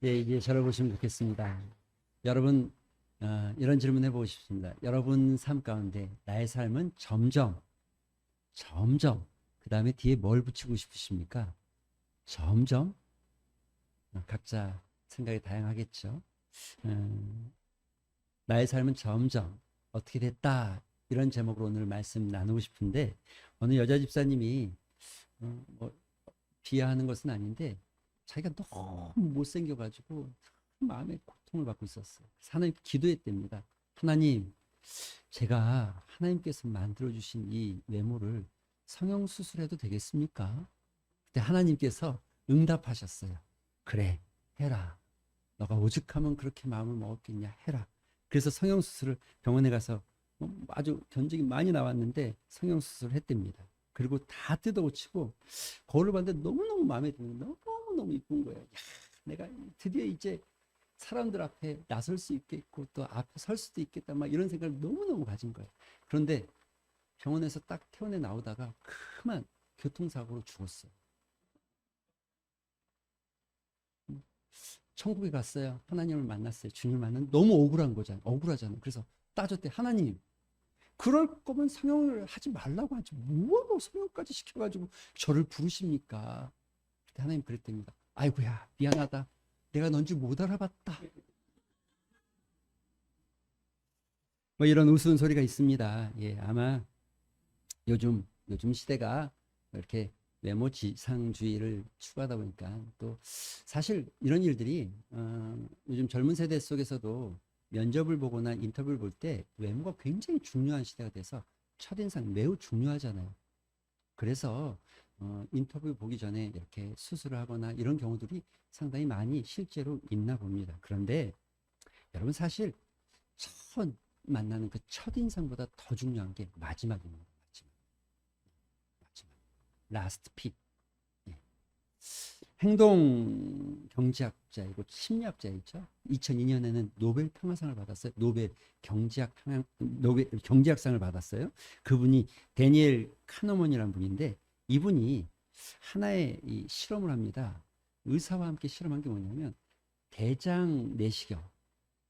네, 이제 저를 보시면 좋겠습니다. 여러분, 이런 질문 해보고 싶습니다. 여러분 삶 가운데 나의 삶은 점점, 그 다음에 뒤에 뭘 붙이고 싶으십니까? 점점, 각자 생각이 다양하겠죠. 음, 나의 삶은 점점 어떻게 됐다. 이런 제목으로 오늘 말씀 나누고 싶은데, 어느 여자 집사님이, 뭐, 비하하는 것은 아닌데, 자기가 너무 못생겨가지고 마음에 고통을 받고 있었어요. 하나님 기도했답니다. 하나님, 제가 하나님께서 만들어주신 이 외모를 성형수술해도 되겠습니까? 그때 하나님께서 응답하셨어요. 그래, 해라. 너가 오죽하면 그렇게 마음을 먹었겠냐, 해라. 그래서 성형수술을 병원에 가서 아주 견적이 많이 나왔는데 성형수술을 했답니다. 그리고 다 뜯어고치고 거울을 봤는데 너무너무 마음에 드는 거예요. 너무너무 이쁜 거예요. 야, 내가 드디어 이제 사람들 앞에 나설 수 있겠고 또 앞에 설 수도 있겠다 막 이런 생각을 너무너무 가진 거예요. 그런데 병원에서 딱 퇴원해 나오다가 그만 교통사고로 죽었어요. 천국에 갔어요. 하나님을 만났어요. 주님을 만난 너무 억울한 거잖아요. 억울하잖아요. 그래서 따졌대. 하나님, 그럴 거면 성형을 하지 말라고 하지. 뭐하고 성형까지 시켜가지고 저를 부르십니까? 그때 하나님 그랬답니다. 아이고야, 미안하다. 내가 넌 줄 못 알아봤다. 뭐 이런 우스운 소리가 있습니다. 예, 아마 요즘 시대가 이렇게 외모 지상주의를 추구하다 보니까 또 사실 이런 일들이 요즘 젊은 세대 속에서도 면접을 보거나 인터뷰를 볼 때 외모가 굉장히 중요한 시대가 돼서 첫인상 매우 중요하잖아요. 그래서 인터뷰 보기 전에 이렇게 수술을 하거나 이런 경우들이 상당히 많이 실제로 있나 봅니다. 그런데 여러분 사실 처음 만나는 그 첫인상보다 더 중요한 게 마지막입니다. 마지막. 라스트 픽. 예. 행동 경제학자이고 심리학자이죠. 2002년에는 노벨 평화상을 받았어요. 노벨 경제학상을 받았어요. 그분이 데니엘 카너먼이라는 분인데 이분이 하나의 이 실험을 합니다. 의사와 함께 실험한 게 뭐냐면 대장 내시경.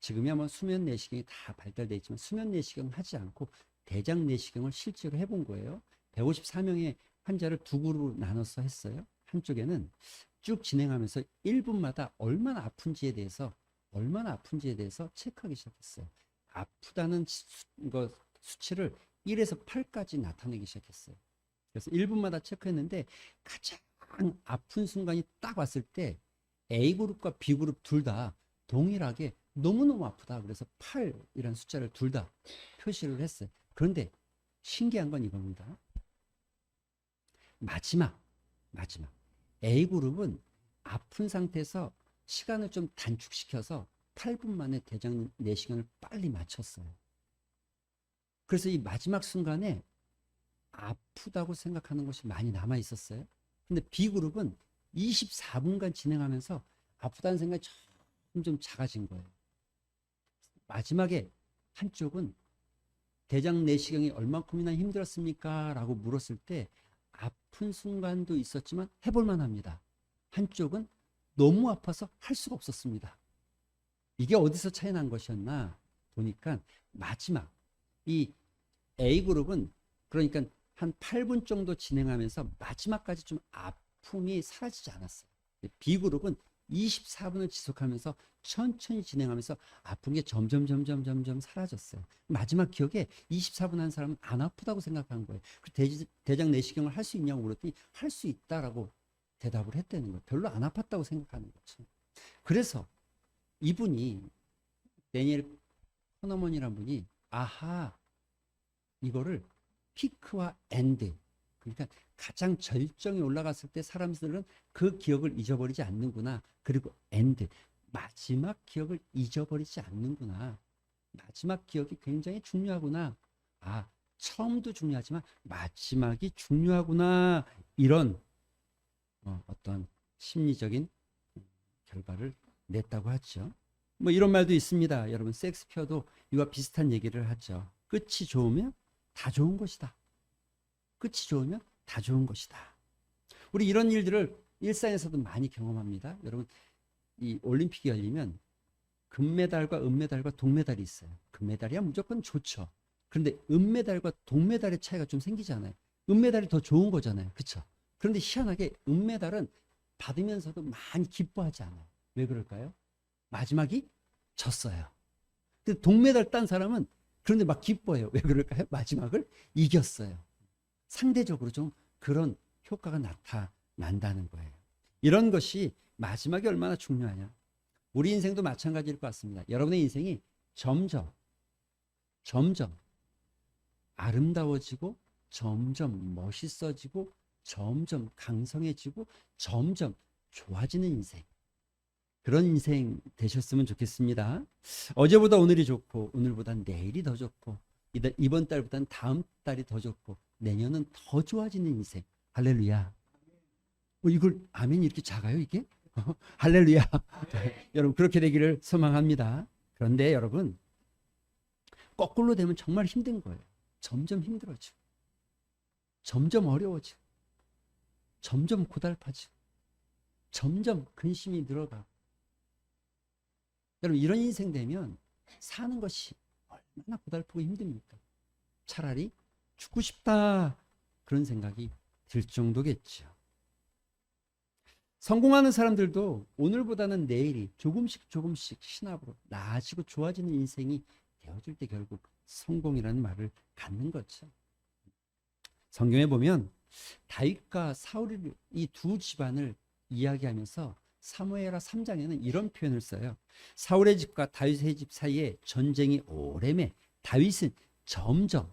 지금이야 뭐 수면 내시경이 다 발달돼 있지만 수면 내시경을 하지 않고 대장 내시경을 실제로 해본 거예요. 154명의 환자를 두 그룹으로 나눠서 했어요. 한쪽에는 쭉 진행하면서 1분마다 얼마나 아픈지에 대해서 체크하기 시작했어요. 아프다는 수치를 1에서 8까지 나타내기 시작했어요. 그래서 1분마다 체크했는데 가장 아픈 순간이 딱 왔을 때 A그룹과 B그룹 둘 다 동일하게 너무너무 아프다. 그래서 8이라는 숫자를 둘 다 표시를 했어요. 그런데 신기한 건 이겁니다. 마지막, 마지막. A그룹은 아픈 상태에서 시간을 좀 단축시켜서 8분 만에 대장 내시경을 빨리 마쳤어요. 그래서 이 마지막 순간에 아프다고 생각하는 것이 많이 남아 있었어요. 근데 B그룹은 24분간 진행하면서 아프다는 생각이 점점 작아진 거예요. 마지막에 한쪽은 대장 내시경이 얼만큼이나 힘들었습니까? 라고 물었을 때 아픈 순간도 있었지만 해볼만 합니다. 한쪽은 너무 아파서 할 수가 없었습니다. 이게 어디서 차이 난 것이었나 보니까 마지막 이 A그룹은 그러니까 한 8분 정도 진행하면서 마지막까지 좀 아픔이 사라지지 않았어요. B그룹은 24분을 지속하면서 천천히 진행하면서 아픈 게 점점 사라졌어요. 마지막 기억에 24분 한 사람은 안 아프다고 생각한 거예요. 대장 내시경을 할 수 있냐고 물었더니 할 수 있다라고 대답을 했다는 거예요. 별로 안 아팠다고 생각하는 거죠. 그래서 이분이 데니엘 커너먼이라는 분이 아하 이거를 피크와 엔드 그러니까 가장 절정에 올라갔을 때 사람들은 그 기억을 잊어버리지 않는구나. 그리고 엔드 마지막 기억을 잊어버리지 않는구나. 마지막 기억이 굉장히 중요하구나. 아 처음도 중요하지만 마지막이 중요하구나. 이런 어떤 심리적인 결과를 냈다고 하죠. 뭐 이런 말도 있습니다. 여러분 섹스피어도 이와 비슷한 얘기를 하죠. 끝이 좋으면 다 좋은 것이다. 끝이 좋으면 다 좋은 것이다. 우리 이런 일들을 일상에서도 많이 경험합니다. 여러분 이 올림픽이 열리면 금메달과 은메달과 동메달이 있어요. 금메달이야 무조건 좋죠. 그런데 은메달과 동메달의 차이가 좀 생기잖아요. 은메달이 더 좋은 거잖아요. 그렇죠? 그런데 희한하게 은메달은 받으면서도 많이 기뻐하지 않아요. 왜 그럴까요? 마지막이 졌어요. 근데 동메달 딴 사람은 그런데 막 기뻐해요. 왜 그럴까요? 마지막을 이겼어요. 상대적으로 좀 그런 효과가 나타난다는 거예요. 이런 것이 마지막이 얼마나 중요하냐. 우리 인생도 마찬가지일 것 같습니다. 여러분의 인생이 점점 아름다워지고 점점 멋있어지고 점점 강성해지고 점점 좋아지는 인생. 그런 인생 되셨으면 좋겠습니다. 어제보다 오늘이 좋고 오늘보다 내일이 더 좋고 이번 달보다는 다음 달이 더 좋고 내년은 더 좋아지는 인생. 할렐루야. 이걸 아멘이 이렇게 작아요 이게? 할렐루야. 여러분 그렇게 되기를 소망합니다. 그런데 여러분 거꾸로 되면 정말 힘든 거예요. 점점 힘들어지고 점점 어려워지고 점점 고달파지고 점점 근심이 늘어가고. 여러분 이런 인생 되면 사는 것이 얼마나 고달프고 힘듭니까? 차라리 죽고 싶다 그런 생각이 들 정도겠죠. 성공하는 사람들도 오늘보다는 내일이 조금씩 신압으로 나아지고 좋아지는 인생이 되어질 때 결국 성공이라는 말을 갖는 거죠. 성경에 보면 다윗과 사울이 이 두 집안을 이야기하면서 사무엘하 3장에는 이런 표현을 써요. 사울의 집과 다윗의 집 사이에 전쟁이 오래매 다윗은 점점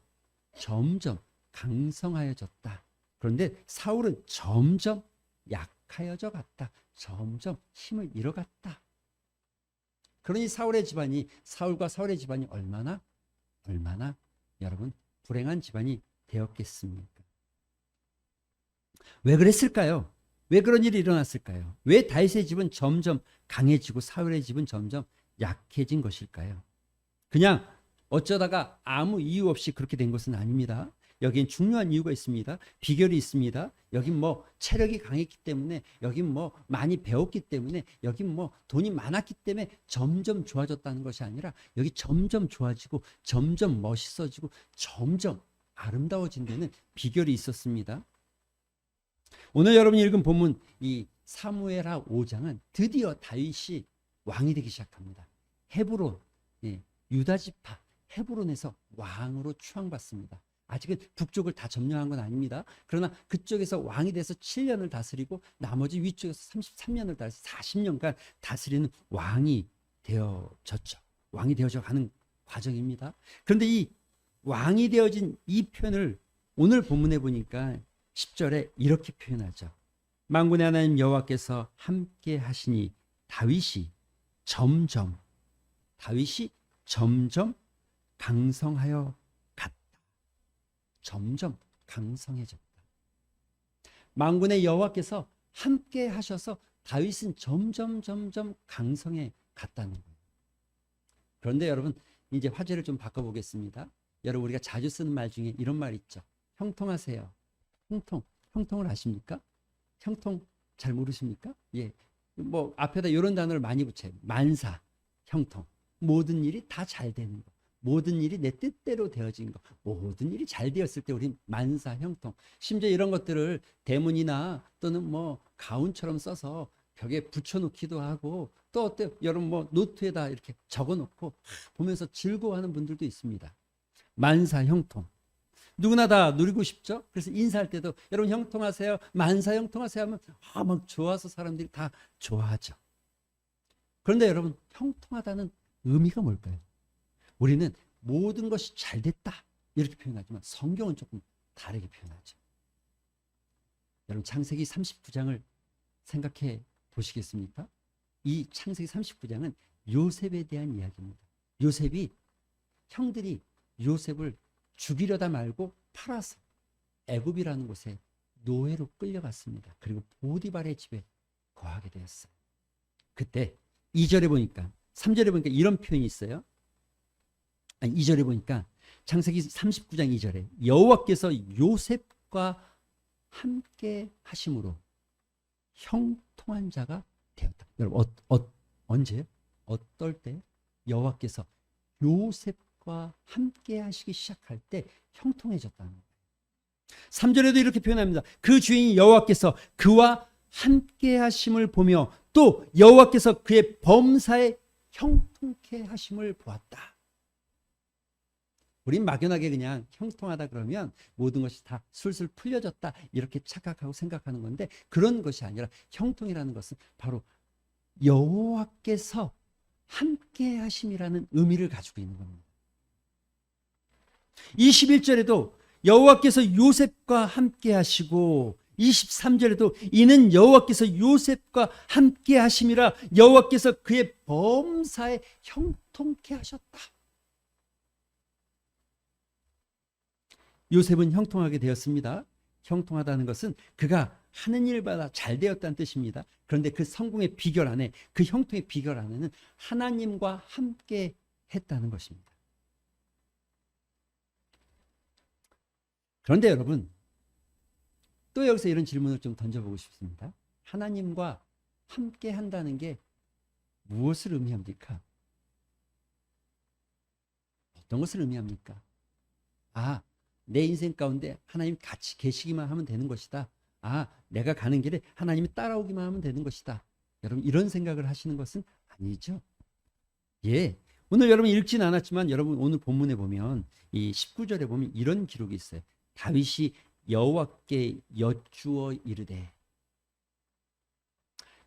강성하여졌다. 그런데 사울은 점점 약하여져 갔다. 점점 힘을 잃어갔다. 그러니 사울과 사울의 집안이 얼마나 여러분 불행한 집안이 되었겠습니까? 왜 그랬을까요? 왜 그런 일이 일어났을까요? 왜 다윗의 집은 점점 강해지고 사울의 집은 점점 약해진 것일까요? 그냥 어쩌다가 아무 이유 없이 그렇게 된 것은 아닙니다. 여기엔 중요한 이유가 있습니다. 비결이 있습니다. 여긴 뭐 체력이 강했기 때문에, 여긴 뭐 많이 배웠기 때문에, 여긴 뭐 돈이 많았기 때문에 점점 좋아졌다는 것이 아니라 여기 점점 좋아지고 점점 멋있어지고 점점 아름다워진 데는 비결이 있었습니다. 오늘 여러분이 읽은 본문 이 사무엘하 5장은 드디어 다윗이 왕이 되기 시작합니다. 헤브론, 유다 지파 헤브론에서 왕으로 추앙받습니다. 아직은 북쪽을 다 점령한 건 아닙니다. 그러나 그쪽에서 왕이 돼서 7년을 다스리고 나머지 위쪽에서 33년을 다스리고 40년간 다스리는 왕이 되어졌죠. 왕이 되어져 가는 과정입니다. 그런데 이 왕이 되어진 이 표현을 오늘 본문에 보니까 10절에 이렇게 표현하죠. 만군의 하나님 여호와께서 함께 하시니 다윗이 점점 강성하여 갔다. 점점 강성해졌다. 만군의 여호와께서 함께 하셔서 다윗은 점점 강성해 갔다는 거예요. 그런데 여러분 이제 화제를 좀 바꿔보겠습니다. 여러분 우리가 자주 쓰는 말 중에 이런 말 있죠. 형통하세요. 형통을 아십니까? 형통 잘 모르십니까? 예. 뭐 앞에다 이런 단어를 많이 붙여요. 만사, 형통. 모든 일이 다 잘 되는 거. 모든 일이 내 뜻대로 되어진 거. 모든 일이 잘 되었을 때 우린 만사, 형통. 심지어 이런 것들을 대문이나 또는 뭐 가운처럼 써서 벽에 붙여놓기도 하고 또 어때요? 여러분 뭐 노트에다 이렇게 적어놓고 보면서 즐거워하는 분들도 있습니다. 만사, 형통. 누구나 다 누리고 싶죠? 그래서 인사할 때도 여러분 형통하세요. 만사 형통하세요 하면 막 좋아서 사람들이 다 좋아하죠. 그런데 여러분 형통하다는 의미가 뭘까요? 우리는 모든 것이 잘 됐다 이렇게 표현하지만 성경은 조금 다르게 표현하죠. 여러분 창세기 39장을 생각해 보시겠습니까? 이 창세기 39장은 요셉에 대한 이야기입니다. 요셉이 형들이 요셉을 죽이려다 말고 팔아서 애굽이라는 곳에 노예로 끌려갔습니다. 그리고 보디발의 집에 거하게 되었어요. 그때 2절에 보니까 3절에 보니까 이런 표현이 있어요. 2절에 보니까 창세기 39장 2절에 여호와께서 요셉과 함께 하심으로 형통한 자가 되었다. 여러분 언제? 어떨 때? 여호와께서 요셉과 함께 하시기 시작할 때 형통해졌다는 거예요. 3절에도 이렇게 표현합니다. 그 주인 여호와께서 그와 함께 하심을 보며 또 여호와께서 그의 범사에 형통케 하심을 보았다. 우린 막연하게 그냥 형통하다 그러면 모든 것이 다 술술 풀려졌다 이렇게 착각하고 생각하는 건데, 그런 것이 아니라 형통이라는 것은 바로 여호와께서 함께 하심이라는 의미를 가지고 있는 겁니다. 21절에도 여호와께서 요셉과 함께 하시고, 23절에도 이는 여호와께서 요셉과 함께 하심이라 여호와께서 그의 범사에 형통케 하셨다. 요셉은 형통하게 되었습니다. 형통하다는 것은 그가 하는 일마다 잘 되었다는 뜻입니다. 그런데 그 성공의 비결 안에, 그 형통의 비결 안에는 하나님과 함께 했다는 것입니다. 그런데 여러분, 또 여기서 이런 질문을 좀 던져보고 싶습니다. 하나님과 함께 한다는 게 무엇을 의미합니까? 어떤 것을 의미합니까? 내 인생 가운데 하나님 같이 계시기만 하면 되는 것이다. 내가 가는 길에 하나님이 따라오기만 하면 되는 것이다. 여러분, 이런 생각을 하시는 것은 아니죠. 예. 오늘 여러분 읽진 않았지만 여러분 오늘 본문에 보면 이 19절에 보면 이런 기록이 있어요. 다윗이 여호와께 여쭈어 이르되.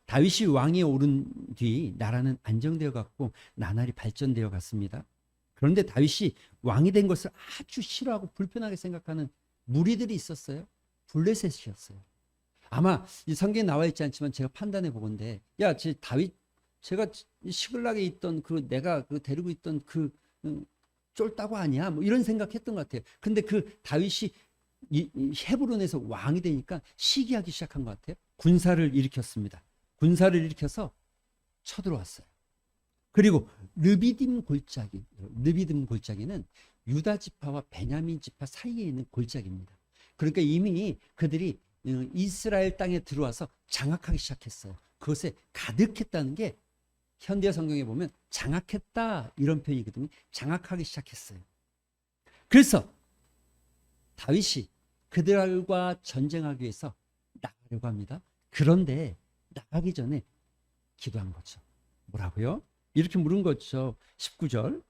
다윗이 왕위에 오른 뒤 나라는 안정되어 갔고 나날이 발전되어 갔습니다. 그런데 다윗이 왕이 된 것을 아주 싫어하고 불편하게 생각하는 무리들이 있었어요. 블레셋이었어요. 아마 이 성경에 나와 있지 않지만 제가 판단해 보건대, 다윗, 제가 시글락에 있던 내가 데리고 있던 쫄따구 아니야? 뭐 이런 생각했던 것 같아요. 근데 그 다윗이 이 헤브론에서 왕이 되니까 시기하기 시작한 것 같아요. 군사를 일으켰습니다. 군사를 일으켜서 쳐들어왔어요. 그리고 르비딤 골짜기는 유다 지파와 베냐민 지파 사이에 있는 골짜기입니다. 그러니까 이미 그들이 이스라엘 땅에 들어와서 장악하기 시작했어요. 그것에 가득했다는 게 현대 성경에 보면 장악했다 이런 표현이거든요. 장악하기 시작했어요. 그래서 다윗이 그들과 전쟁하기 위해서 나가려고 합니다. 그런데 나가기 전에 기도한 거죠. 뭐라고요? 이렇게 물은 거죠. 19절.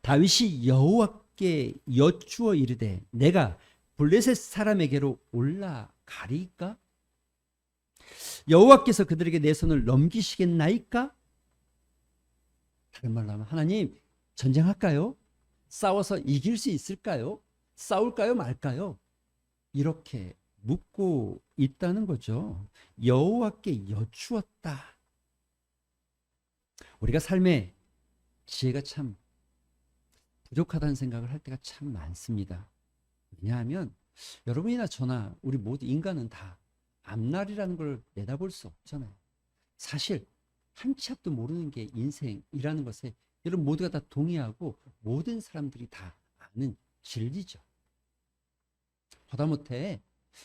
다윗이 여호와께 여쭈어 이르되 내가 블레셋 사람에게로 올라가리까? 여호와께서 그들에게 내 손을 넘기시겠나이까? 다른 말로 하면 하나님, 전쟁할까요? 싸워서 이길 수 있을까요? 싸울까요 말까요? 이렇게 묻고 있다는 거죠. 여호와께 여쭈었다. 우리가 삶에 지혜가 참 부족하다는 생각을 할 때가 참 많습니다. 왜냐하면 여러분이나 저나 우리 모두 인간은 다 앞날이라는 걸 내다볼 수 없잖아요. 사실 한 치 앞도 모르는 게 인생이라는 것에 여러분 모두가 다 동의하고 모든 사람들이 다 아는 진리죠. 하다못해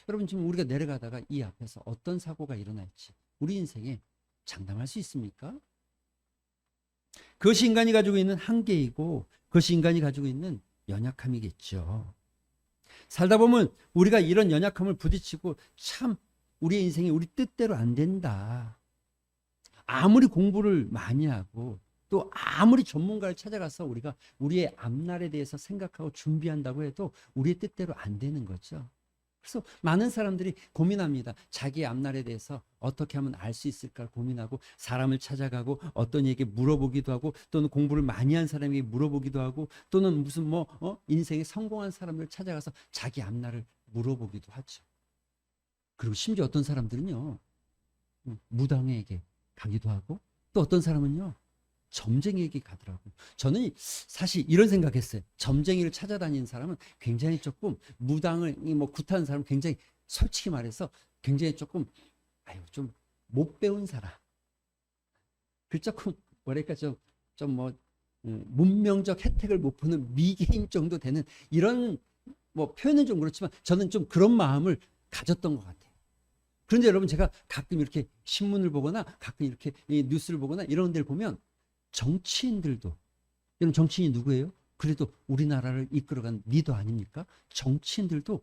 여러분 지금 우리가 내려가다가 이 앞에서 어떤 사고가 일어날지 우리 인생에 장담할 수 있습니까? 그것이 인간이 가지고 있는 한계이고 그것이 인간이 가지고 있는 연약함이겠죠. 살다 보면 우리가 이런 연약함을 부딪히고 참 우리의 인생이 우리 뜻대로 안 된다. 아무리 공부를 많이 하고 또 아무리 전문가를 찾아가서 우리가 우리의 앞날에 대해서 생각하고 준비한다고 해도 우리의 뜻대로 안 되는 거죠. 그래서 많은 사람들이 고민합니다. 자기의 앞날에 대해서 어떻게 하면 알 수 있을까 고민하고 사람을 찾아가고 어떤 얘기 물어보기도 하고 또는 공부를 많이 한 사람에게 물어보기도 하고 또는 무슨 인생에 성공한 사람을 찾아가서 자기 앞날을 물어보기도 하죠. 그리고 심지어 어떤 사람들은요, 무당에게 가기도 하고 또 어떤 사람은요, 점쟁이에게 가더라고요. 저는 사실 이런 생각했어요. 점쟁이를 찾아다니는 사람은 굉장히 조금 무당을 굿하는 사람은 굉장히 솔직히 말해서 굉장히 조금 좀 못 배운 사람. 그 조금 뭐랄까 좀 문명적 혜택을 못 보는 미개인 정도 되는 이런 표현은 좀 그렇지만 저는 좀 그런 마음을 가졌던 것 같아요. 그런데 여러분 제가 가끔 이렇게 신문을 보거나 가끔 이렇게 뉴스를 보거나 이런 데를 보면 정치인들도, 여러분 정치인이 누구예요? 그래도 우리나라를 이끌어간 리더 아닙니까? 정치인들도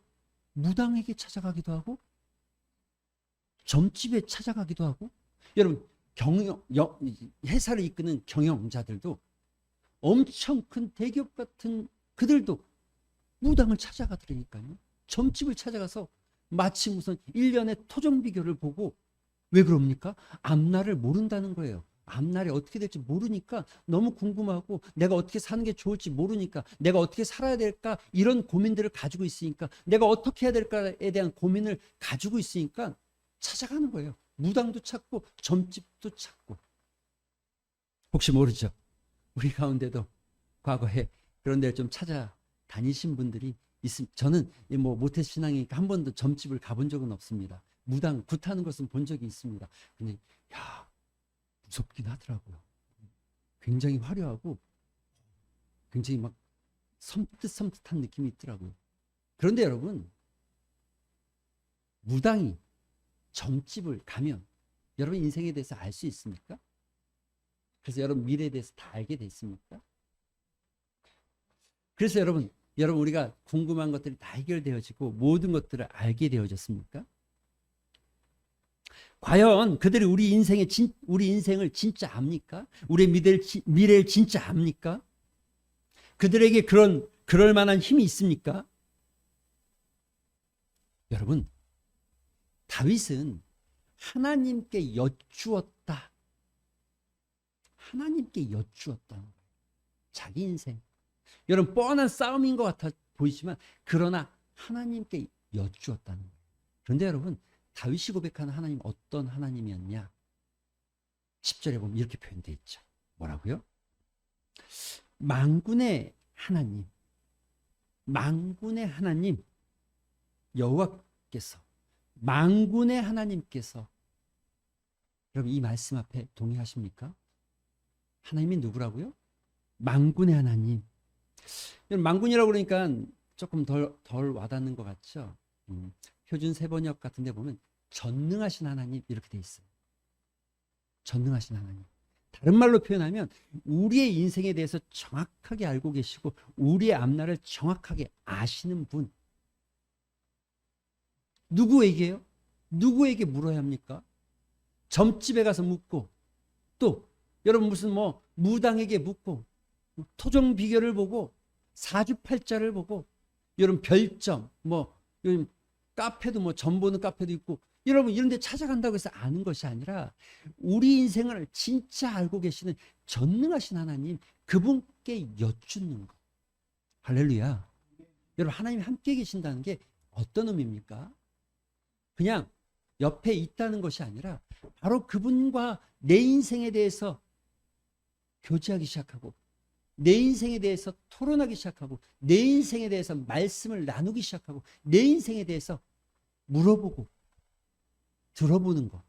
무당에게 찾아가기도 하고 점집에 찾아가기도 하고, 여러분 회사를 이끄는 경영자들도 엄청 큰 대기업 같은 그들도 무당을 찾아가더라니까요. 점집을 찾아가서 마치 무슨 1년의 토종 비교를 보고, 왜 그럽니까? 앞날을 모른다는 거예요. 앞날이 어떻게 될지 모르니까 너무 궁금하고, 내가 어떻게 사는 게 좋을지 모르니까, 내가 어떻게 살아야 될까 이런 고민들을 가지고 있으니까, 내가 어떻게 해야 될까에 대한 고민을 가지고 있으니까 찾아가는 거예요. 무당도 찾고 점집도 찾고. 혹시 모르죠? 우리 가운데도 과거에 그런 데를 좀 찾아다니신 분들이 있습니다. 저는 뭐 모태신앙이니까 한 번도 점집을 가본 적은 없습니다. 무당 굿하는 것은 본 적이 있습니다. 근데 야, 무섭긴 하더라고요. 굉장히 화려하고 굉장히 막 섬뜩섬뜩한 느낌이 있더라고요. 그런데 여러분, 무당이 점집을 가면 여러분 인생에 대해서 알 수 있습니까? 그래서 여러분 미래에 대해서 다 알게 돼 있습니까? 그래서 여러분 우리가 궁금한 것들이 다 해결되어지고 모든 것들을 알게 되어졌습니까? 과연 그들이 우리 인생을 진짜 압니까? 우리의 미래를 진짜 압니까? 그들에게 그럴 만한 힘이 있습니까? 여러분, 다윗은 하나님께 여쭈었다. 하나님께 여쭈었다. 자기 인생. 여러분, 뻔한 싸움인 것 같아 보이지만, 그러나 하나님께 여쭈었다는 거예요. 그런데 여러분, 다윗이 고백하는 하나님 어떤 하나님이었냐? 10절에 보면 이렇게 표현되어 있죠. 뭐라고요? 만군의 하나님, 만군의 하나님 여호와께서, 만군의 하나님께서, 여러분 이 말씀 앞에 동의하십니까? 하나님이 누구라고요? 만군의 하나님. 만군이라고 그러니까 조금 덜 와닿는 것 같죠? 표준 세번역 같은 데 보면 전능하신 하나님 이렇게 돼 있어요. 전능하신 하나님. 다른 말로 표현하면 우리의 인생에 대해서 정확하게 알고 계시고 우리의 앞날을 정확하게 아시는 분. 누구에게요? 누구에게 물어야 합니까? 점집에 가서 묻고, 또 여러분 무슨 뭐 무당에게 묻고, 토종 비결을 보고, 사주팔자를 보고, 여러분 별점, 뭐 요즘 카페도 뭐 점 보는 카페도 있고, 여러분 이런 데 찾아간다고 해서 아는 것이 아니라 우리 인생을 진짜 알고 계시는 전능하신 하나님, 그분께 여쭙는 것. 할렐루야. 여러분 하나님이 함께 계신다는 게 어떤 의미입니까? 그냥 옆에 있다는 것이 아니라 바로 그분과 내 인생에 대해서 교제하기 시작하고, 내 인생에 대해서 토론하기 시작하고, 내 인생에 대해서 말씀을 나누기 시작하고, 내 인생에 대해서 물어보고 들어보는 것.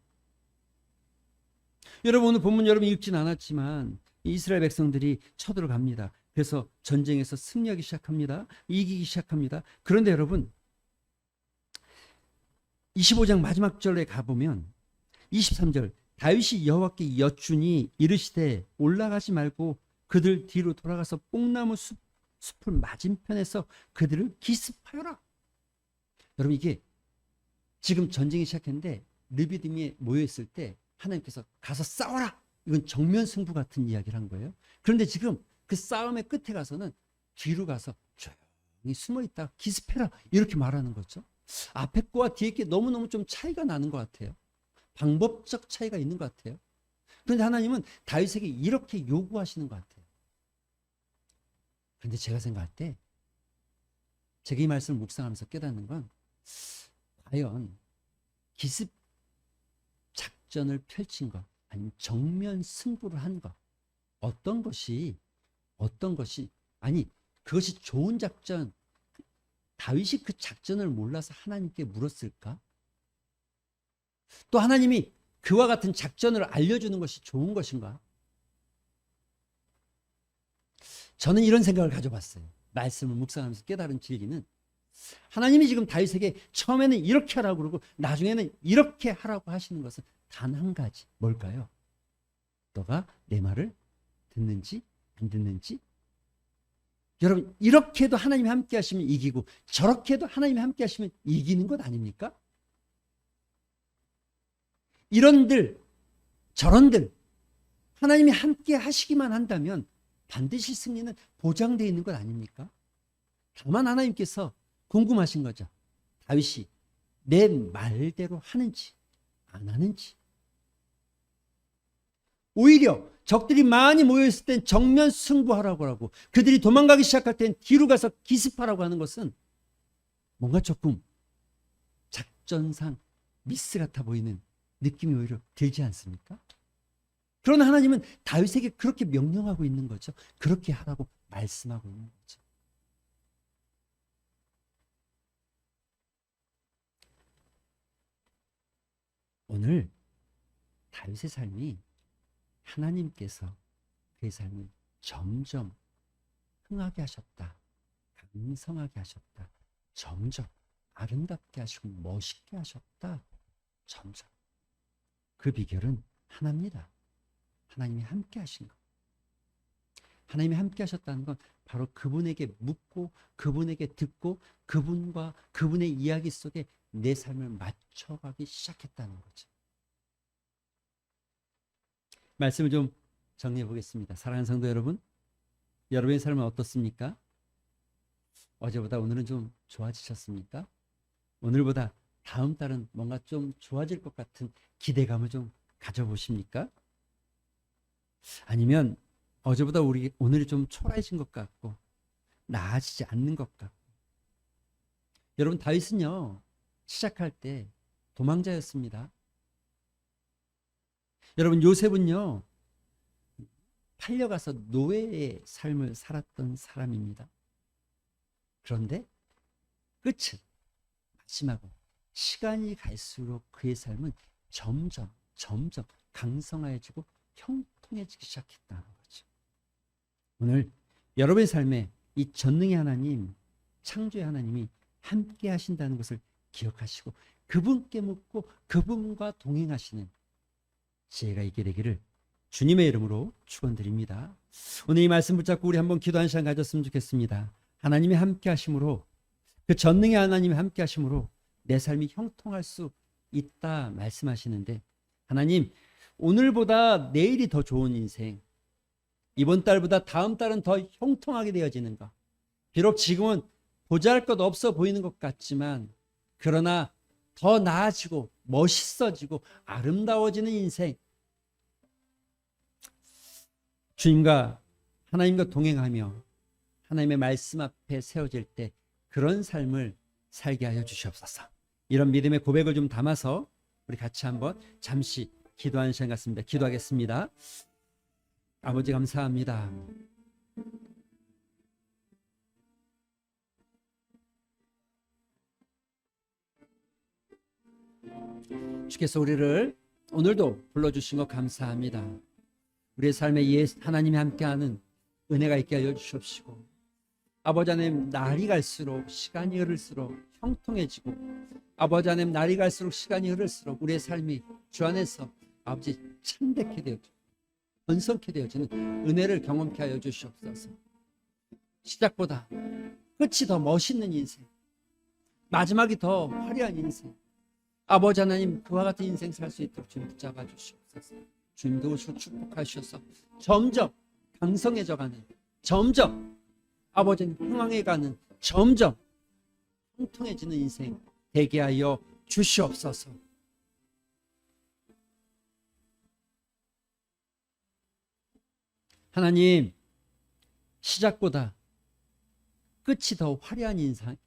여러분 오늘 본문 여러분 읽진 않았지만 이스라엘 백성들이 쳐들어갑니다. 그래서 전쟁에서 승리하기 시작합니다. 이기기 시작합니다. 그런데 여러분 25장 마지막 절에 가보면 23절, 다윗이 여호와께 여쭈니 이르시되 올라가지 말고 그들 뒤로 돌아가서 뽕나무 숲을 맞은편에서 그들을 기습하여라. 여러분 이게 지금 전쟁이 시작했는데 르비딤에 모여있을 때 하나님께서 가서 싸워라, 이건 정면 승부 같은 이야기를 한 거예요. 그런데 지금 그 싸움의 끝에 가서는 뒤로 가서 조용히 숨어있다 기습해라 이렇게 말하는 거죠. 앞에 거와 뒤에 게 너무너무 좀 차이가 나는 것 같아요. 방법적 차이가 있는 것 같아요. 그런데 하나님은 다윗에게 이렇게 요구하시는 것 같아요. 그런데 제가 생각할 때 제가 이 말씀을 묵상하면서 깨닫는 건, 과연 기습 작전을 펼친 것, 아니면 정면 승부를 한 것, 어떤 것이 아니 그것이 좋은 작전, 다윗이 그 작전을 몰라서 하나님께 물었을까? 또 하나님이 그와 같은 작전을 알려주는 것이 좋은 것인가? 저는 이런 생각을 가져봤어요. 말씀을 묵상하면서 깨달은 진리는, 하나님이 지금 다윗에게 처음에는 이렇게 하라고 그러고 나중에는 이렇게 하라고 하시는 것은 단 한 가지. 뭘까요? 너가 내 말을 듣는지 안 듣는지. 여러분, 이렇게 해도 하나님이 함께 하시면 이기고 저렇게 해도 하나님이 함께 하시면 이기는 것 아닙니까? 이런들 저런들 하나님이 함께 하시기만 한다면 반드시 승리는 보장되어 있는 것 아닙니까? 다만 하나님께서 궁금하신 거죠. 다윗이 내 말대로 하는지 안 하는지. 오히려 적들이 많이 모여있을 땐 정면 승부하라고 하고 그들이 도망가기 시작할 땐 뒤로 가서 기습하라고 하는 것은 뭔가 조금 작전상 미스 같아 보이는 느낌이 오히려 들지 않습니까? 그러나 하나님은 다윗에게 그렇게 명령하고 있는 거죠. 그렇게 하라고 말씀하고 있는 거죠. 오늘 다윗의 삶이 하나님께서 그의 삶을 점점 흥하게 하셨다. 강성하게 하셨다. 점점 아름답게 하시고 멋있게 하셨다. 점점. 그 비결은 하나입니다. 하나님이 함께 하신 것. 하나님이 함께 하셨다는 건 바로 그분에게 묻고 그분에게 듣고 그분과 그분의 이야기 속에 내 삶을 맞춰가기 시작했다는 거죠. 말씀을 좀 정리해 보겠습니다. 사랑하는 성도 여러분, 여러분의 삶은 어떻습니까? 어제보다 오늘은 좀 좋아지셨습니까? 오늘보다 다음 달은 뭔가 좀 좋아질 것 같은 기대감을 좀 가져보십니까? 아니면 어제보다 오늘이 좀 초라해진 것 같고 나아지지 않는 것 같고. 여러분, 다윗은요 시작할 때 도망자였습니다. 여러분, 요셉은요 팔려가서 노예의 삶을 살았던 사람입니다. 그런데 끝은 마지막으로 시간이 갈수록 그의 삶은 점점 강성해지고 형통해지기 시작했다는 거죠. 오늘 여러분의 삶에 이 전능의 하나님, 창조의 하나님이 함께 하신다는 것을 기억하시고 그분께 묻고 그분과 동행하시는 지혜가 있게 되기를 주님의 이름으로 축원드립니다. 오늘 이 말씀 붙잡고 우리 한번 기도하는 시간 가졌으면 좋겠습니다. 하나님이 함께 하심으로, 그 전능의 하나님이 함께 하심으로 내 삶이 형통할 수 있다 말씀하시는데, 하나님, 오늘보다 내일이 더 좋은 인생, 이번 달보다 다음 달은 더 형통하게 되어지는 것, 비록 지금은 보잘것 없어 보이는 것 같지만 그러나 더 나아지고 멋있어지고 아름다워지는 인생, 주님과 하나님과 동행하며 하나님의 말씀 앞에 세워질 때 그런 삶을 살게 하여 주시옵소서. 이런 믿음의 고백을 좀 담아서 우리 같이 한번 잠시 기도하는 시간 같습니다. 기도하겠습니다. 아버지, 감사합니다. 주께서 우리를 오늘도 불러주신 것 감사합니다. 우리의 삶에 하나님이 함께하는 은혜가 있게 하여 주시옵시고, 아버지 하나님, 날이 갈수록 시간이 흐를수록 형통해지고, 아버지 하나님, 날이 갈수록 시간이 흐를수록 우리의 삶이 주 안에서 아버지 참되게 되어지고 번성케 되어지는 은혜를 경험케 하여 주시옵소서. 시작보다 끝이 더 멋있는 인생, 마지막이 더 화려한 인생, 아버지 하나님, 그와 같은 인생 살 수 있도록 주님 붙잡아 주시옵소서. 주님 도우시고 축복하셔서 점점 강성해져가는, 점점 아버지는 흥황해가는, 점점 통통해지는 인생 되게 하여 주시옵소서. 하나님, 시작보다 끝이 더 화려한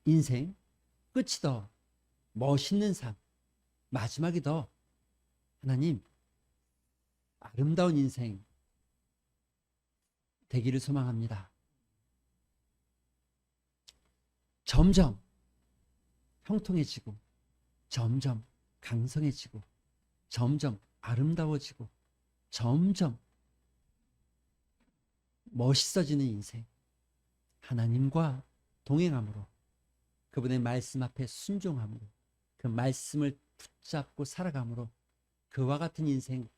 인생, 끝이 더 멋있는 삶, 마지막이 더 하나님 아름다운 인생 되기를 소망합니다. 점점 형통해지고, 점점 강성해지고, 점점 아름다워지고, 점점 멋있어지는 인생, 하나님과 동행함으로 그분의 말씀 앞에 순종함으로 그 말씀을 붙잡고 살아감으로 그와 같은 인생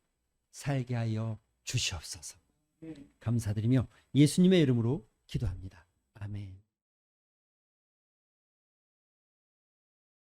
살게 하여 주시옵소서. 감사드리며 예수님의 이름으로 기도합니다. 아멘.